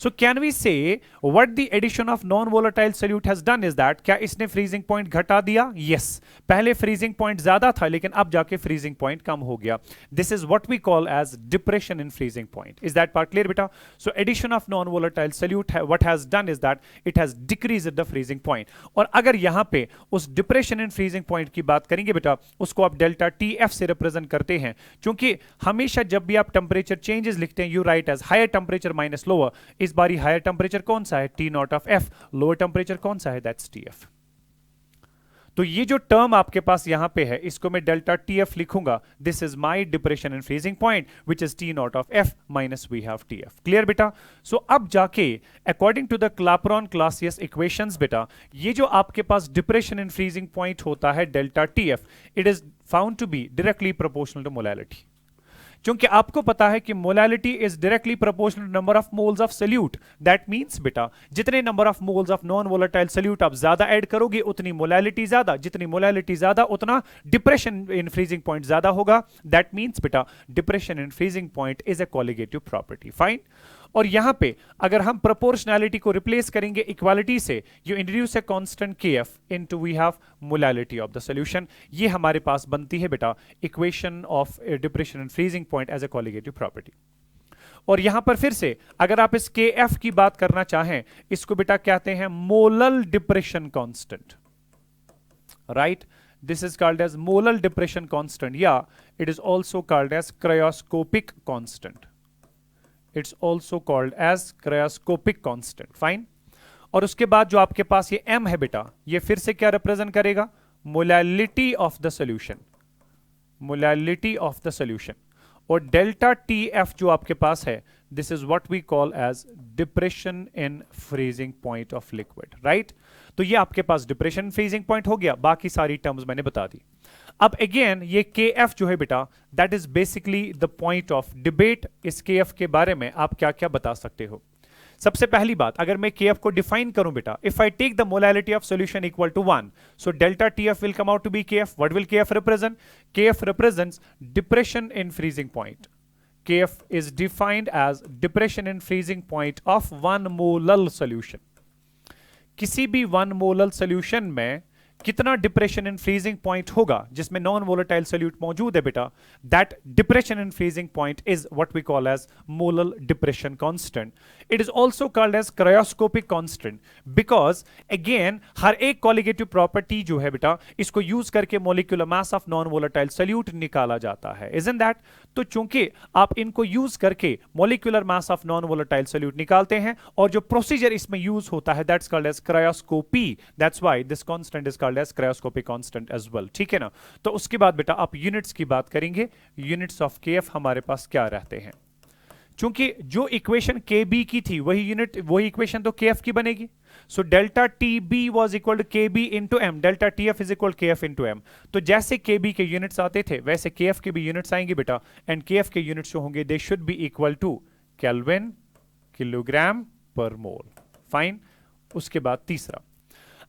So can we say what the addition of non-volatile solute has done is that, क्या इसने freezing point घटा दिया? Yes. पहले freezing point ज्यादा था लेकिन अब जाके freezing point कम हो गया। This is what we call as depression in freezing point. Is that part clear बेटा? So addition of non-volatile solute what has done is that it has decreased the freezing point. और अगर यहाँ पे उस depression in freezing point की बात करेंगे बेटा, उसको आप डेल्टा TF से represent करते हैं, क्योंकि हमेशा जब भी आप temperature changes लिखते हैं you write as higher temperature minus lower। इस बारी हायर टेंपरेचर कौन सा है? T naught of F. Lower temperature कौन सा है? That's T F. तो ये जो टर्म आपके पास यहां पे है इसको मैं डेल्टा टी एफ लिखूंगा। This is my depression in freezing point which is T naught of F minus we have T F. Clear बेटा? सो अब जाके according to the Clapeyron Clausius equations बेटा, ये जो आपके पास डिप्रेशन इन फ्रीजिंग पॉइंट होता है delta T F, it is found to be directly proportional to molality. क्योंकि आपको पता है कि molality is directly proportional to number of moles of solute. That means बेटा जितने number of moles of non volatile solute आप ज्यादा add करोगे उतनी मोलैलिटी ज्यादा, जितनी मोलैलिटी ज्यादा उतना डिप्रेशन इन फ्रीजिंग पॉइंट ज्यादा होगा। दैट मींस बेटा depression in freezing point is a colligative property. Fine. और यहां पे अगर हम प्रोपोर्शनैलिटी को रिप्लेस करेंगे इक्वालिटी से, you introduce a constant K F into we have molality of the solution. ये हमारे पास बनती है बेटा equation of depression in freezing point as a colligative property. और यहां पर फिर से अगर आप इस केएफ की बात करना चाहें, इसको बेटा कहते हैं molal depression constant, right? This is called as molal depression constant, या it is also called as cryoscopic constant. It's also called as cryoscopic constant. Fine. और उसके बाद जो आपके पास ये m है बेटा, ये फिर से क्या रिप्रेजेंट करेगा? Molality of the solution, molality of the solution. और डेल्टा TF जो आपके पास है, this is what we call as depression in freezing point of liquid, right? तो ये आपके पास डिप्रेशन फ्रीजिंग पॉइंट हो गया, बाकी सारी टर्म्स मैंने बता दी। अब अगेन ये KF जो है बेटा, that is basically the point of debate. इस KF के बारे में आप क्या क्या बता सकते हो? सबसे पहली बात, अगर मैं KF को डिफाइन करूं बेटा, if I take the molality of solution equal to 1, so delta TF will come out to be KF। What will KF represent? KF represents depression in freezing point. KF is defined as depression in freezing point of 1 molal solution। किसी भी 1 molal solution में कितना depression in freezing point होगा जिसमें non volatile solute मौजूद है बेटा, that depression in freezing point is what we call as molal depression constant. It is also called as cryoscopic constant because again हर एक colligative property जो है बेटा, इसको यूज करके molecular mass of non volatile solute निकाला जाता है। Isn't that? तो चूंकि आप इनको यूज करके molecular mass of non volatile solute निकालते हैं और जो प्रोसीजर इसमें यूज होता है that's called as cryoscopy. That's why this constant is called as cryoscopic constant as well. ठीक है ना? तो उसके बाद बेटा आप यूनिट्स की बात करेंगे। यूनिट्स ऑफ केएफ हमारे पास क्या रहते हैं? चूंकि जो इक्वेशन के बी की थी वही इक्वेशन तो के एफ की बनेगी। So delta T B was equal to K B into M, delta T F is equal K F into M. तो जैसे के बी के यूनिट्स आते थे वैसे के एफ के भी यूनिट्स आएंगे बेटा, एंड के एफ के यूनिट्स जो होंगे they should be equal to kelvin kilogram per mole. Fine. उसके बाद तीसरा,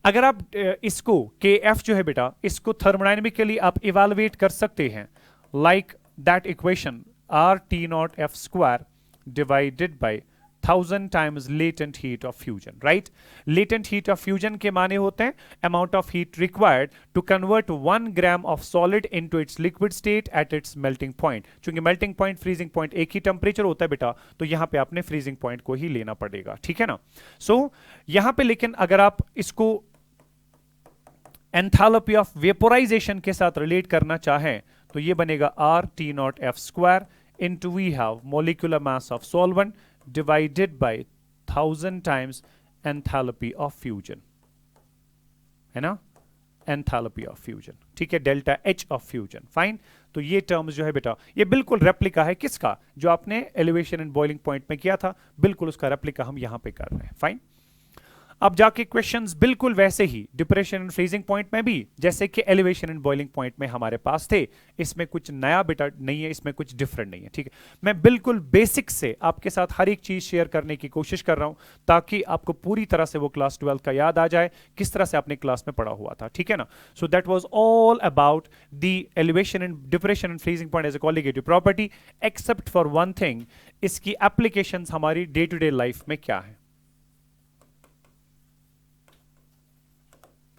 अगर आप इसको के एफ जो है बेटा इसको थर्मोडायनेमिकली आप इवेलुएट कर सकते हैं like that equation R T not F square divided by 1000 times latent heat of fusion, right. Latent heat of fusion के माने होते हैं amount of heat required to convert 1 gram of solid into its liquid state at its melting point. चूंकि melting point freezing point एक ही temperature होता है बेटा, तो यहां पे आपने फ्रीजिंग पॉइंट को ही लेना पड़ेगा, ठीक है ना। सो यहां पे लेकिन अगर आप इसको एंथैल्पी ऑफ वेपोराइजेशन के साथ रिलेट करना चाहें तो ये बनेगा are T not F square into we have molecular mass of solvent divided by 1000 times enthalpy of fusion, है ना, enthalpy of fusion, ठीक है, delta H of fusion. Fine. तो ये टर्म्स जो है बेटा ये बिल्कुल रेप्लिका है किसका, जो आपने एलिवेशन एंड बॉइलिंग पॉइंट में किया था, बिल्कुल उसका रेप्लिका हम यहां पे कर रहे हैं। फाइन। अब जाके क्वेश्चंस बिल्कुल वैसे ही डिप्रेशन एंड फ्रीजिंग पॉइंट में भी जैसे कि एलिवेशन एंड बॉइलिंग पॉइंट में हमारे पास थे, इसमें कुछ नया बेटा नहीं है, इसमें कुछ डिफरेंट नहीं है, ठीक है। मैं बिल्कुल बेसिक से आपके साथ हर एक चीज शेयर करने की कोशिश कर रहा हूं ताकि आपको पूरी तरह से वो क्लास 12 का याद आ जाए किस तरह से आपने क्लास में पढ़ा हुआ था, ठीक है ना। So that was all about the elevation and depression and freezing point as a colligative property, except for one thing, इसकी एप्लीकेशंस हमारी डे टू डे लाइफ में क्या है।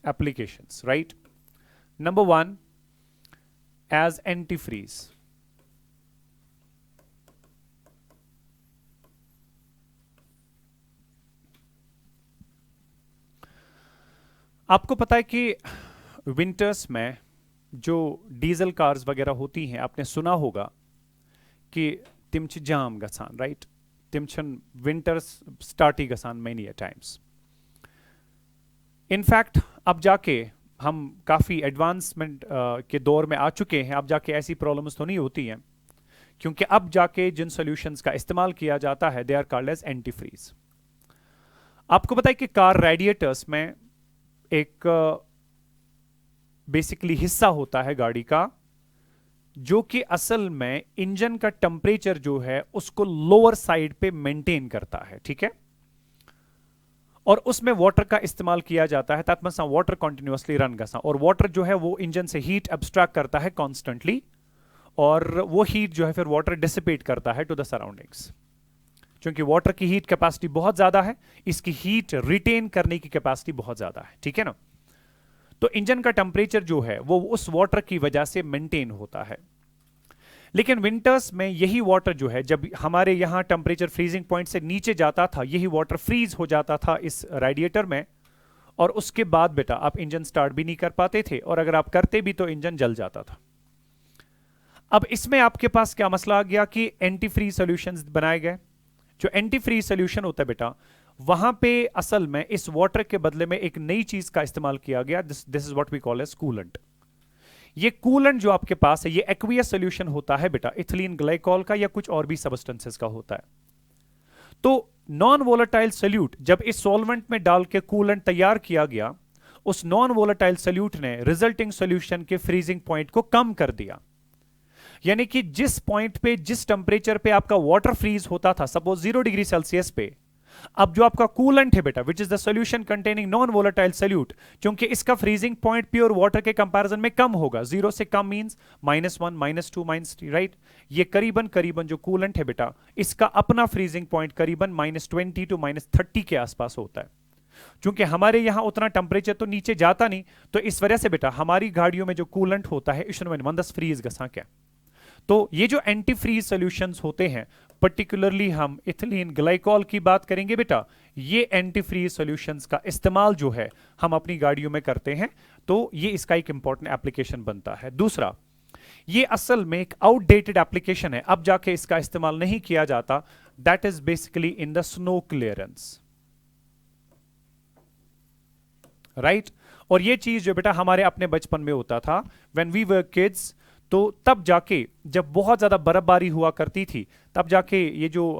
Applications, right? Number one, as antifreeze. आपको पता है कि winters में जो डीजल कार्स वगैरह होती हैं, आपने सुना होगा कि तिम छ जाम गसान, राइट, तिम छन विंटर्स स्टार्टी गसान मेनी टाइम्स। इनफैक्ट अब जाके हम काफ़ी एडवांसमेंट के दौर में आ चुके हैं, अब जाके ऐसी प्रॉब्लम्स तो नहीं होती हैं, क्योंकि अब जाके जिन सॉल्यूशंस का इस्तेमाल किया जाता है they are called as antifreeze. आपको पता है कि कार रेडिएटर्स में एक बेसिकली हिस्सा होता है गाड़ी का जो कि असल में इंजन का टेम्परेचर जो है उसको लोअर साइड पे मेंटेन करता है, ठीक है, और उसमें वाटर का इस्तेमाल किया जाता है तात्मसा वाटर कंटिन्यूअसली रन गसा, और वाटर जो है वो इंजन से हीट एब्स्ट्रैक्ट करता है कॉन्स्टेंटली, और वो हीट जो है फिर वाटर डिसिपेट करता है टू द सराउंडिंग्स। क्योंकि वाटर की हीट कैपेसिटी बहुत ज्यादा है, इसकी हीट रिटेन करने की कैपेसिटी बहुत ज्यादा है, ठीक है ना। तो इंजन का टेम्परेचर जो है वो उस वाटर की वजह से मेंटेन होता है। लेकिन विंटर्स में यही वाटर जो है, जब हमारे यहां टेम्परेचर फ्रीजिंग पॉइंट से नीचे जाता था, यही वाटर फ्रीज हो जाता था इस रेडिएटर में, और उसके बाद बेटा आप इंजन स्टार्ट भी नहीं कर पाते थे, और अगर आप करते भी तो इंजन जल जाता था। अब इसमें आपके पास क्या मसला आ गया कि एंटी फ्रीज सॉल्यूशंस बनाए गए। जो एंटी फ्रीज सॉल्यूशन होता है बेटा, वहां पे असल में इस वाटर के बदले में एक नई चीज का इस्तेमाल किया गया, this is what we call as coolant. ये कूलेंट जो आपके पास है ये एक्वियस सॉल्यूशन होता है बेटा, इथिलीन ग्लाइकॉल का या कुछ और भी सबस्टेंसेस का होता है। तो नॉन वोलेटाइल सॉल्यूट जब इस सॉल्वेंट में डाल के कूलेंट तैयार किया गया, उस नॉन वोलेटाइल सॉल्यूट ने रिजल्टिंग सॉल्यूशन के फ्रीजिंग पॉइंट को कम कर दिया। यानी कि जिस पॉइंट पे, जिस टेंपरेचर पे आपका वाटर फ्रीज होता था, सपोज 0 डिग्री सेल्सियस पे, अब जो आपका कूलेंट है बेटा, which is the solution containing non volatile solute, क्योंकि इसका फ्रीजिंग पॉइंट प्योर वाटर के कंपैरिजन में कम होगा, 0 से कम मींस -1, -2, -3, राइट। ये करीबन करीबन जो कूलेंट है बेटा, इसका अपना फ्रीजिंग पॉइंट करीबन -20 to -30 के आसपास होता है। क्योंकि हमारे यहां उतना टेंपरेचर तो नीचे जाता नहीं, तो इस वजह से बेटा हमारी गाड़ियों में जो कूलेंट होता है इसमें वंदस फ्रीज गसा क्या। तो ये जो एंटी फ्रीज सॉल्यूशंस होते हैं, पर्टिकुलरली हम इथिलीन ग्लाइकॉल की बात करेंगे बेटा, ये एंटी फ्रीज सॉल्यूशंस का इस्तेमाल जो है हम अपनी गाड़ियों में करते हैं, तो ये इसका एक इंपॉर्टेंट एप्लीकेशन बनता है। दूसरा, ये असल में एक आउटडेटेड एप्लीकेशन है, अब जाके इसका इस्तेमाल नहीं किया जाता, that is basically in the snow clearance, right. और ये चीज जो बेटा हमारे अपने बचपन में होता था, व्हेन वी वर किड्स, तो तब जाके जब बहुत ज़्यादा बर्फबारी हुआ करती थी, तब जाके ये जो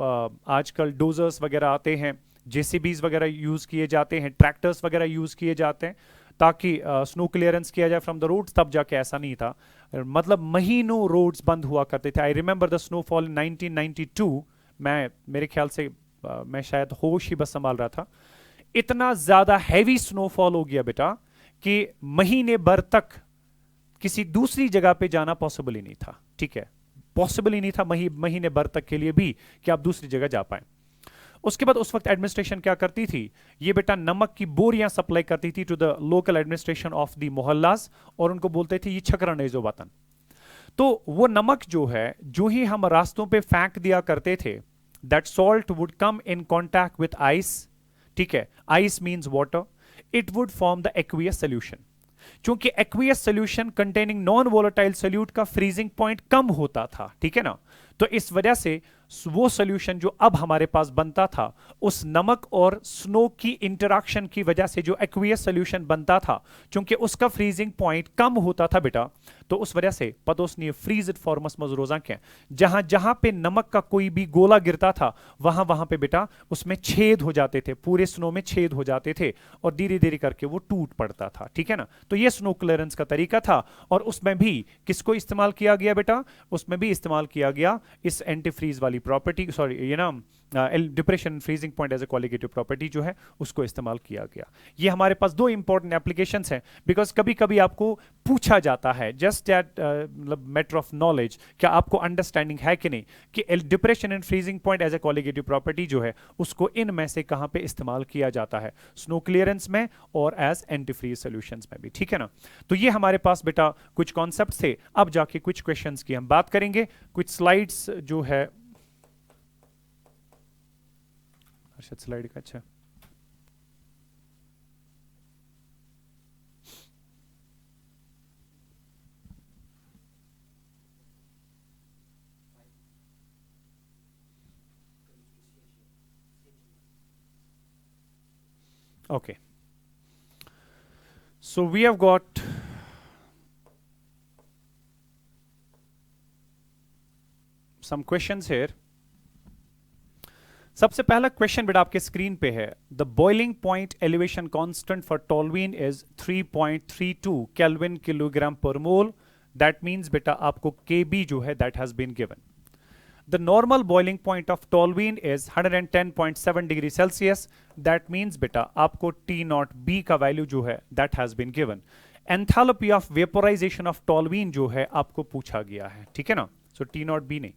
आजकल डोजर्स वगैरह आते हैं, जेसीबीज वगैरह यूज़ किए जाते हैं, ट्रैक्टर्स वगैरह यूज़ किए जाते हैं ताकि स्नो क्लियरेंस किया जाए फ्रॉम द रोड्स। तब जाके ऐसा नहीं था, मतलब महीनों रोड्स बंद हुआ करते थे। I remember the snowfall in 1992। मैं मेरे ख्याल से मैं शायद होश ही बस संभाल रहा था, इतना ज़्यादा हैवी स्नोफॉल हो गया बेटा कि महीने भर तक किसी दूसरी जगह पे जाना पॉसिबल ही नहीं था। ठीक है, पॉसिबल ही नहीं था महीने भर तक के लिए भी कि आप दूसरी जगह जा पाए। उसके बाद उस वक्त एडमिनिस्ट्रेशन क्या करती थी, ये बेटा नमक की बोरियां सप्लाई करती थी to the local administration of the mohallas, और उनको बोलते थे ये छकरण है जो वतन। तो वो नमक जो है, जो ही हम रास्तों पे फेंक दिया करते थे, that salt would come in contact with ice. ठीक है, ice means water, it would form the aqueous solution. क्योंकि aqueous solution containing non volatile solute का फ्रीजिंग पॉइंट कम होता था, ठीक है ना, तो इस वजह से वो सोल्यूशन जो अब हमारे पास बनता था, उस नमक और स्नो की इंटरेक्शन की वजह से जो एक्वियस सोल्यूशन बनता था, क्योंकि उसका फ्रीजिंग पॉइंट कम होता था बेटा, तो उस वजह से पदोसनीय फ्रीज इट फॉर्मस मजरोजा के जहां जहां पे नमक का कोई भी गोला गिरता था, वहां वहां पे बेटा उसमें छेद हो जाते थे, पूरे स्नो में छेद हो जाते थे और धीरे धीरे करके वो टूट पड़ता था। ठीक है ना, तो ये स्नो क्लियरेंस का तरीका था। और उसमें भी किसको इस्तेमाल किया गया बेटा, उसमें भी इस्तेमाल किया गया इस एंटी फ्रीज वाली प्रॉपर्टी, सॉरी ये ना depression freezing point as a qualitative property जो है उसको इस्तेमाल किया गया। ये हमारे पास दो इंपॉर्टेंट एप्लीकेशंस हैं, बिकॉज कभी कभी आपको पूछा जाता है जस्ट एट मतलब मैटर ऑफ नॉलेज, क्या आपको अंडरस्टैंडिंग है कि नहीं कि depression and freezing point as a qualitative property जो है उसको इनमें से कहां पे इस्तेमाल किया जाता है, स्नो क्लियरेंस में और एज एंटी फ्रीज सॉल्यूशंस में भी। ठीक है ना, तो ये हमारे पास बेटा कुछ कॉन्सेप्ट थे। अब जाके कुछ क्वेश्चंस की हम बात करेंगे, कुछ स्लाइड्स जो है अर्शद स्लाइड का, अच्छा okay, so we have got some questions here. सबसे पहला क्वेश्चन बेटा आपके स्क्रीन पे है, the boiling point elevation constant for toluene is 3.32 kelvin kilogram per mole. That means बेटा आपको केबी जो है that has been given. The normal boiling point of toluene is 110.7 degree Celsius. That means बेटा आपको T not B का value जो है that has been गिवन। Enthalpy of vaporization of toluene जो है आपको पूछा गया है। ठीक है ना, सो टी नॉट बी नहीं,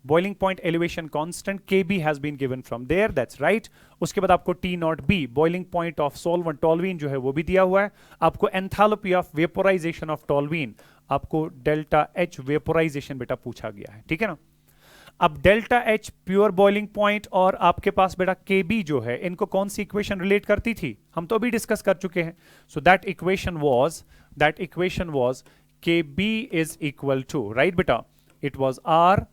boiling point elevation constant kb has been given from there, that's right. उसके बाद आपको T not B boiling point of solvent toluene जो है वो भी दिया हुआ है। आपको enthalpy of vaporization of toluene, आपको डेल्टा H vaporization बेटा पूछा गया है। ठीक है ना, अब delta H pure boiling point और आपके पास बेटा KB जो है, इनको कौन सी इक्वेशन रिलेट करती थी, हम तो अभी डिस्कस कर चुके हैं। So that equation was KB is equal to, right बेटा, it was R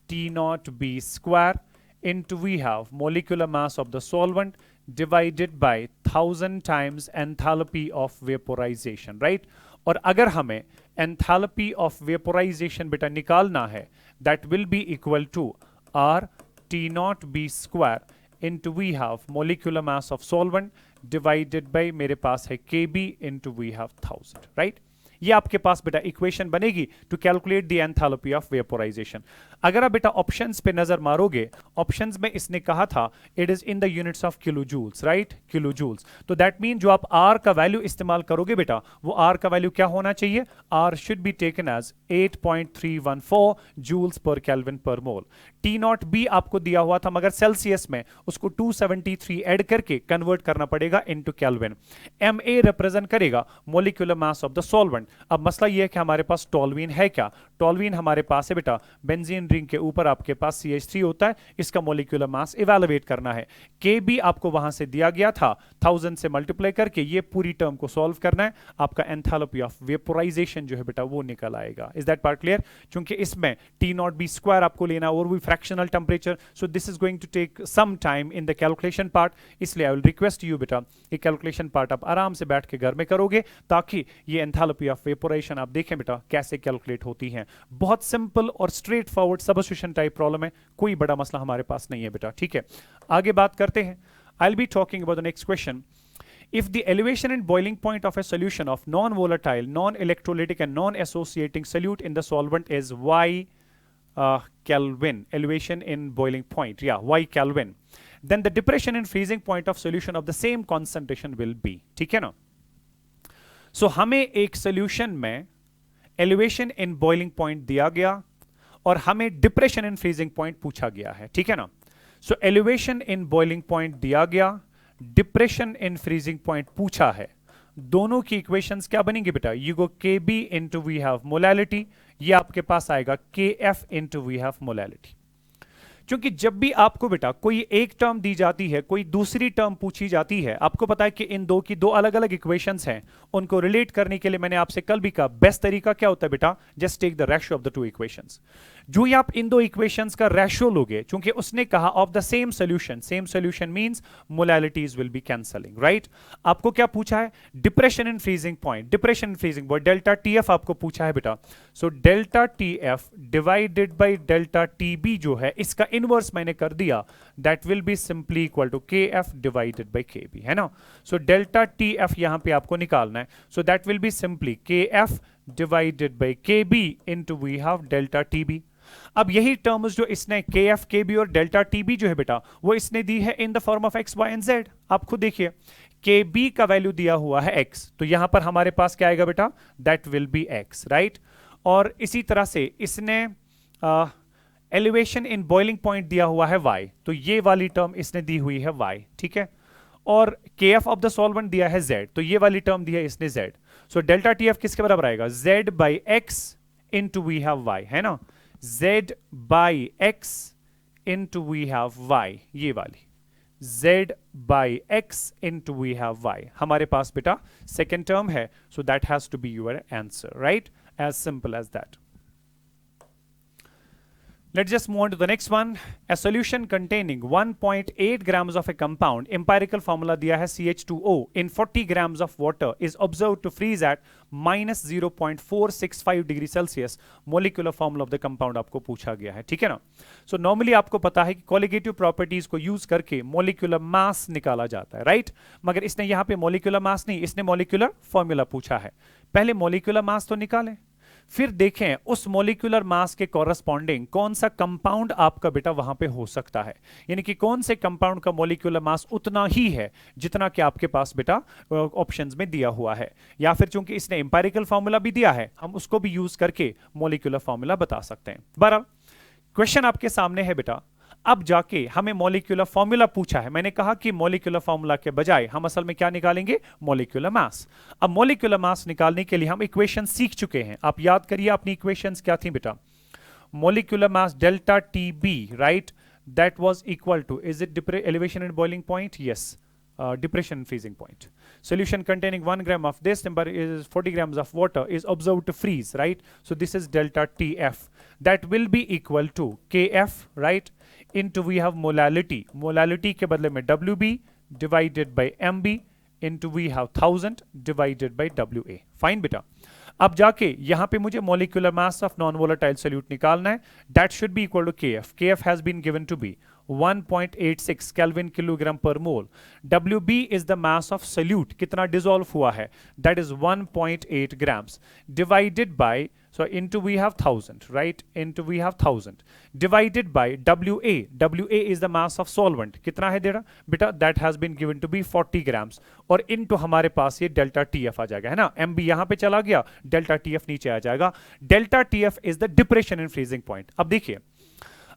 T naught B square into we have molecular mass of the solvent divided by 1000 times enthalpy of vaporization, right? और अगर हमें enthalpy of vaporization बेटा निकालना है, that will be equal to R T naught B square into we have molecular mass of solvent divided by मेरे पास है KB into we have 1000, right? ये आपके पास बेटा इक्वेशन बनेगी to calculate the enthalpy of vaporization. अगर आप बेटा options पे नजर मारोगे, ऑप्शंस में इसने कहा था it is in the units of kilo joules, right, kilo joules. तो दैट मीन जो आप आर का वैल्यू इस्तेमाल करोगे बेटा, वो आर का वैल्यू क्या होना चाहिए, R should be taken as 8.314 joules per kelvin per mole. T not be आपको दिया हुआ था, मगर सेल्सियस में उसको 273 ऐड करके कन्वर्ट करना पड़ेगा into Kelvin. M A represent करेगा molecular mass of the solvent, अब मसला ये है कि हमारे पास टोल्यूइन है क्या? टोल्यूइन हमारे पास है बेटा, बेंजीन रिंग के ऊपर आपके पास CH3 होता है, इसका मोलिकुलर मास इवेलुएट करना है। Kb आपको वहां से दिया गया था, 1000 से मल्टीप्लाई करके ये पूरी टर्म को सॉल्व करना है, आपका एंथैल्पी ऑफ वेपोराइजेशन जो है बेटा वो निकल आएगा। Is that part clear? क्योंकि इसमें T0B² आपको लेना और भी fractional temperature, so this is going to take some time in the calculation part, इसलिए आई विल रिक्वेस्ट यू बेटा ये कैलकुलेशन पार्ट आप आराम से बैठ के घर में करोगे, ताकि ये एंथैल्पी ऑफ वेपोरेशन आप देखें बेटा कैसे कैलकुलेट होती है। बहुत सिंपल और straight forward substitution type problem है, कोई बड़ा मसला हमारे पास नहीं है बेटा, ठीक है। आगे बात करते हैं। आई will be talking about the next question. If the elevation and boiling point of a solution of non-volatile, non-electrolytic and non-associating solute in the solvent is Y Kelvin, elevation in boiling point, yeah, Y Kelvin, then the depression and freezing point of solution of the same concentration will be, ठीक है ना? So हमें एक solution में elevation in boiling point दिया गया और हमें depression in freezing point पूछा गया है, ठीक है ना? So elevation in boiling point दिया गया, डिप्रेशन इन फ्रीजिंग पॉइंट पूछा है, दोनों की इक्वेशंस क्या बनेंगे बेटा? You go Kb into we have molality, ये आपके पास आएगा Kf into we have molality. क्योंकि जब भी आपको बेटा कोई एक टर्म दी जाती है, कोई दूसरी टर्म पूछी जाती है, आपको पता है कि इन दो की दो अलग अलग इक्वेशंस हैं, उनको रिलेट करने के लिए मैंने आपसे कल भी कहा बेस्ट तरीका क्या होता है बेटा? Just take the ratio of the two equations. जो ही आप इन दो इक्वेशंस का रेशियो लोगे, क्योंकि उसने कहा of the same solution means molalities will be cancelling, right? आपको क्या पूछा है? Depression in freezing point, depression in freezing point delta TF आपको पूछा है बेटा। So delta TF divided by delta TB जो है, इसका इनवर्स मैंने कर दिया, that will be simply equal to KF divided by KB, है ना? सो डेल्टा TF यहां पे आपको निकालना है, so that will be simply KF divided by KB into we have delta TB। अब यही टर्म्स जो इसने KF KB और डेल्टा TB जो है बेटा वो इसने दी है in the form of X Y and Z। आप खुद देखिए, KB का वैल्यू दिया हुआ है X, तो यहां पर हमारे पास क्या आएगा बेटा? That will B X, right? और इसी तरह से इसने एलिवेशन इन बॉइलिंग पॉइंट दिया हुआ है Y, तो ये वाली टर्म इसने दी हुई है Y, ठीक है। और KF ऑफ द सॉल्वेंट दिया है Z, तो ये वाली टर्म दी है इसने Z। सो डेल्टा TF किसके बराबर आएगा? Z बाई X into we have Y, है ना? Z बाई X into we have Y, ये वाली Z बाई X into we have Y हमारे पास बेटा सेकेंड टर्म है, so that has to be your answer, right? As simple as that. Let's just move on to the next one. A solution containing 1.8 grams of a compound, empirical formula दिया है CH2O in 40 grams of water is observed to freeze at minus 0.465 degree Celsius. Molecular formula of the compound आपको पूछा गया है, ठीक है ना? So normally आपको पता है कि कोलिगेटिव प्रॉपर्टीज को यूज करके मोलिकुलर मास निकाला जाता है, राइट? मगर इसने यहां पे मोलिकुलर मास नहीं, इसने मोलिकुलर फॉर्मूला पूछा है। पहले मोलिकुलर मास तो निकालें, फिर देखें उस मोलिकुलर मास के कॉरस्पॉन्डिंग कौन सा कंपाउंड आपका बेटा वहां पे हो सकता है, यानी कि कौन से कंपाउंड का मोलिकुलर मास उतना ही है जितना कि आपके पास बेटा ऑप्शंस में दिया हुआ है, या फिर चूंकि इसने एम्पिरिकल फार्मूला भी दिया है हम उसको भी यूज करके मोलिकुलर फार्मूला बता सकते हैं। बहरहाल क्वेश्चन आपके सामने है बेटा, अब जाके हमें मॉलिक्यूलर फॉर्मूला पूछा है। मैंने कहा कि मॉलिक्यूलर फॉर्मूला के बजाय हम असल में क्या निकालेंगे? Molecular mass. अब मॉलिक्यूलर मास निकालने के लिए हम इक्वेशन सीख चुके हैं, आप याद करिए अपनी इक्वेशंस क्या थी बेटा? Molecular mass delta TB, right? That was equal to, is it elevation and boiling point? Yes, depression freezing point. Solution containing 1 gram of this number is 40 grams of water is observed to freeze, right? So this is delta TF. That will be equal to KF, right? Into we have molality. Molality के बदले में WB divided by MB into we have 1000 divided by WA. Fine बेटा। अब जाके यहां पे मुझे molecular mass of non-volatile solute निकालना है. That should be equal to KF. KF has been given to be 1.86 Kelvin kilogram per mole. WB is the mass of solute. कितना dissolve हुआ है? That is 1.8 grams divided by, so into we have 1000, right? Into we have 1000 divided by WA. WA is the mass of solvent. कितना है देरा बेटा? That has been given to be 40 grams. और into हमारे पास ये delta TF आ जाएगा, है ना? MB यहाँ पे चला गया, delta TF नीचे आ जाएगा. Delta TF is the depression in freezing point. अब देखिए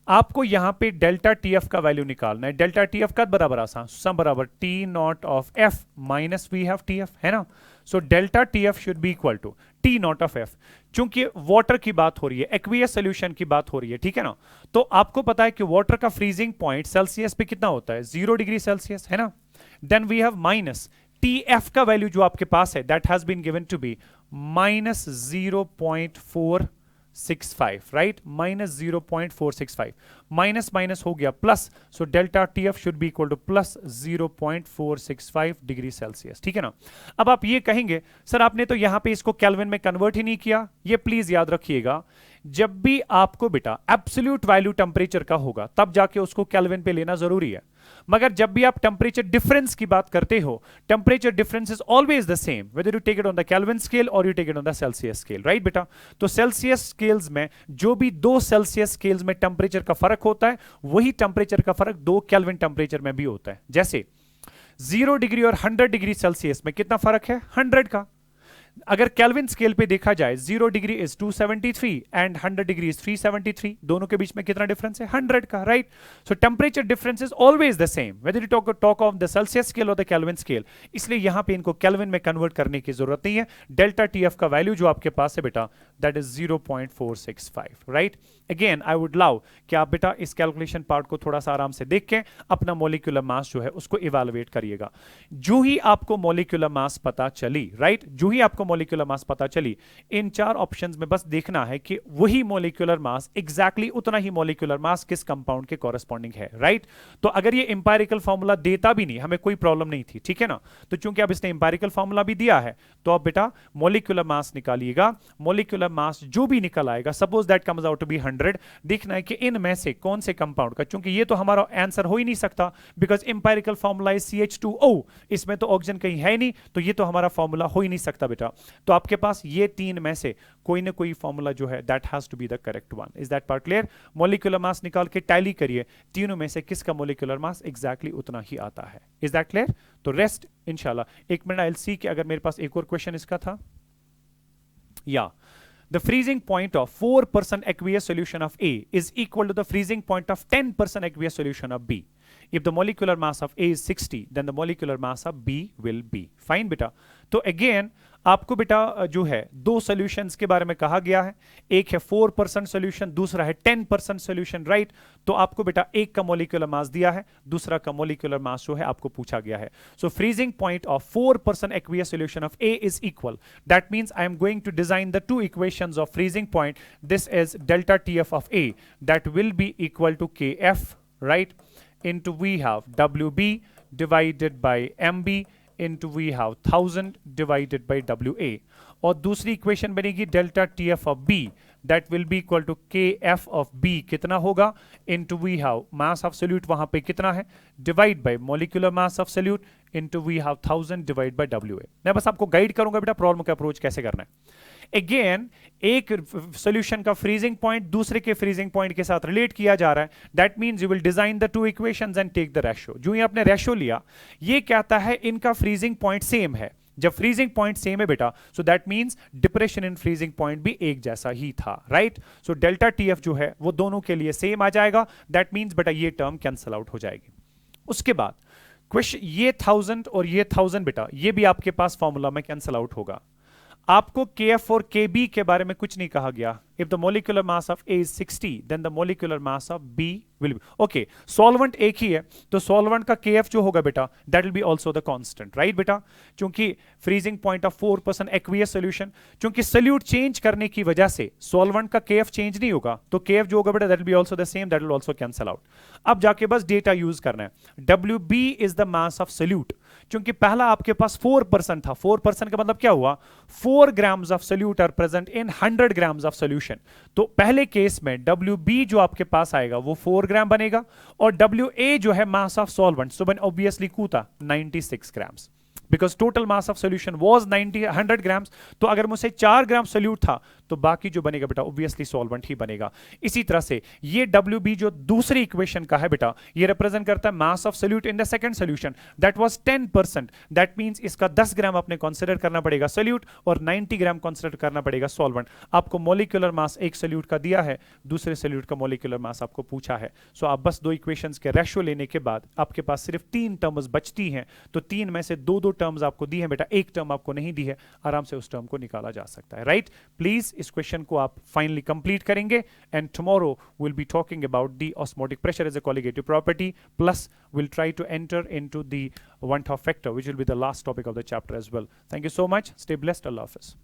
आपको यहां पे डेल्टा TF का वैल्यू निकालना है. डेल्टा TF का बराबर आसान, सम बराबर T not of F minus we have TF, है ना? So delta TF should be equal to T naught of F. चूंकि वाटर की बात हो रही है, एक्वियस सोल्यूशन की बात हो रही है, ठीक है ना, तो आपको पता है कि वाटर का फ्रीजिंग पॉइंट सेल्सियस पे कितना होता है, 0 डिग्री सेल्सियस, है ना। Then we have minus T F का वैल्यू जो आपके पास है, that has been given to be minus 0.465, right, minus 0.465, minus minus हो गया plus, so delta T F should be equal to plus 0.465 degree Celsius, ठीक है ना। अब आप ये कहेंगे सर आपने तो यहां पे इसको केल्विन में कन्वर्ट ही नहीं किया। ये प्लीज याद रखिएगा, जब भी आपको बेटा एब्सोल्यूट वैल्यू टेम्परेचर का होगा तब जाके उसको केल्विन पे लेना जरूरी है, मगर जब भी आप टेम्परेचर डिफरेंस की बात करते हो, temperature difference is always the same whether you take it on the Kelvin scale और you take it on the Celsius scale, right बेटा। तो सेल्सियस स्केल्स में जो भी 2 सेल्सियस स्केल्स में टेम्परेचर का फर्क होता है, वही टेम्परेचर का फर्क 2 केल्विन टेम्परेचर में भी होता है। जैसे 0 डिग्री और 100 डिग्री सेल्सियस में कितना फर्क है, 100 का। अगर केल्विन स्केल पे देखा जाए, 0 degree is 273 and 100 degree is 373, दोनों के बीच में कितना डिफरेंस है, 100 का, right. So temperature difference is always the same whether you talk of the Celsius scale और द केल्विन स्केल, इसलिए यहां पे इनको केल्विन में कन्वर्ट करने की जरूरत नहीं है। डेल्टा टीएफ का वैल्यू जो आपके पास है बेटा, that is 0.465, right. Again I would love कि आप बेटा इस कैलकुलेशन पार्ट को थोड़ा सा आराम से देख के अपना मॉलिक्यूलर मास जो है उसको इवैल्यूएट करिएगा। जो ही आपको मॉलिक्यूलर मास पता चली, राइट, जो ही आपको मॉलिक्यूलर मास पता चली, इन 4 ऑप्शंस में बस देखना है कि वही मॉलिक्यूलर मास एग्जैक्टली उतना ही मॉलिक्यूलर मास किस कंपाउंड के कॉरेस्पॉन्डिंग है, राइट। तो अगर ये इंपायरिकल फॉर्मूला देता भी नहीं, हमें कोई प्रॉब्लम नहीं थी, ठीक है ना। तो चूंकि अब इसने इंपायरिकल फॉर्मूला भी दिया है, तो अब बेटा मॉलिक्यूलर मास निकालिएगा। मॉलिक्यूलर मास जो भी निकल आएगा, suppose that comes out to be 100, देखना है कि इनमें से कौन से कंपाउंड का, चूंकि ये तो हमारा आंसर हो ही नहीं सकता बिकॉज इंपायरिकल फॉर्मूला इज CH2O, इसमें तो ऑक्सीजन कहीं है नहीं, तो ये तो हमारा फॉर्मूला हो ही नहीं सकता बेटा। तो आपके पास ये 3 में से कोई ना कोई फॉर्मूला जो है that has to be the correct one. Is that part clear? Molecular mass निकाल के टैली करिए, तीनों में से किसका मॉलिक्यूलर मास एग्जैक्टली उतना ही आता है। Is that clear? तो रेस्ट इंशाल्लाह, एक मिनट आई विल सी कि अगर मेरे पास एक और क्वेश्चन इसका था। या the freezing point of 4% aqueous solution of A is equal to the freezing point of 10% aqueous solution of B. If the molecular mass of A is 60, then the molecular mass of B will be. Fine बेटा। तो again आपको बेटा जो है 2 solutions के बारे में कहा गया है, एक है 4% सॉल्यूशन, दूसरा है 10% सॉल्यूशन, राइट। तो आपको बेटा एक का मॉलिक्यूलर मास दिया है, दूसरा का मॉलिक्यूलर मास जो है आपको पूछा गया है। So freezing point of 4% aqueous solution of A is equal. That means I am going to design the 2 equations of freezing point. This is delta TF of A that will be equal to KF, right? Into we have WB divided by MB into we have 1000 divided by WA, और दूसरी equation बनेगी delta TF of B that will be equal to KF of B कितना होगा into we have mass of solute वहां पे कितना है divide by molecular mass of solute into we have 1000 divide by WA। मैं बस आपको गाइड करूंगा बेटा प्रॉब्लम का अप्रोच कैसे करना है। अगेन एक सॉल्यूशन का फ्रीजिंग पॉइंट दूसरे के फ्रीजिंग पॉइंट के साथ रिलेट किया जा रहा है, that means you will design the 2 equations and take the ratio. जो ही आपने रेशियो लिया, ये कहता है इनका फ्रीजिंग पॉइंट सेम है। जब फ्रीजिंग पॉइंट सेम है बेटा, so that means depression in freezing point भी एक जैसा ही था, राइट। सो डेल्टा TF जो है वो दोनों के लिए सेम आ जाएगा, दैट मींस बेटा ये टर्म कैंसल आउट हो जाएगी। उसके बाद क्वेश्चन ये 1000 और ये 1000 बेटा ये भी आपके पास फॉर्मूला में कैंसल आउट होगा। आपको KF और KB के बारे में कुछ नहीं कहा गया। If the molecular mass of A is 60, then the molecular mass of B will be. Okay, solvent एक ही है, तो solvent का KF जो होगा बेटा, that will be also the constant, right बेटा? क्योंकि freezing point of 4% aqueous solution, क्योंकि solute change करने की वजह से solvent का KF change नहीं होगा, तो KF जो होगा बेटा that will be also the same, that will also cancel out। अब जाके बस डेटा यूज करना है। WB is the mass of solute, क्योंकि पहला आपके पास 4% था, 4% का मतलब क्या हुआ, 4 grams of solute are present in 100 grams of solution। तो पहले केस में WB जो आपके पास आएगा वो 4 ग्राम बनेगा, और WA जो है mass of solvent, so obviously कूता 96 grams, because total mass of solution was 100 grams. तो अगर मुझसे 4 ग्राम सोल्यूट था तो बाकी जो बनेगा बेटा ऑब्वियसली सॉल्वेंट ही बनेगा। इसी तरह से ये WB जो दूसरी इक्वेशन का है बेटा, ये रिप्रेजेंट करता है mass of solute in the second solution, that was 10%। That means इसका 10 ग्राम आपने कंसीडर करना पड़ेगा सोल्यूट और 90 ग्राम कंसीडर करना पड़ेगा सॉल्वेंट। आपको मॉलिक्यूलर मास एक सोल्यूट का दिया है, दूसरे सोल्यूट का मॉलिक्यूलर मास आपको पूछा है। सो आप बस 2 इक्वेशंस के रेशियो लेने के बाद आपके पास सिर्फ 3 टर्म्स बचती हैं, तो 3 में से 2-2 टर्म्स आपको दी है बेटा, एक टर्म आपको नहीं दी है, आराम से उस टर्म को निकाला जा सकता है, राइट? प्लीज इस क्वेश्चन को आप फाइनली कंप्लीट करेंगे, and tomorrow will be talking about the osmotic pressure as a colligative property, plus will try to enter into the van't Hoff factor, which will be the last topic of the chapter as well. Thank you so much. Stay blessed. Allah Hafiz.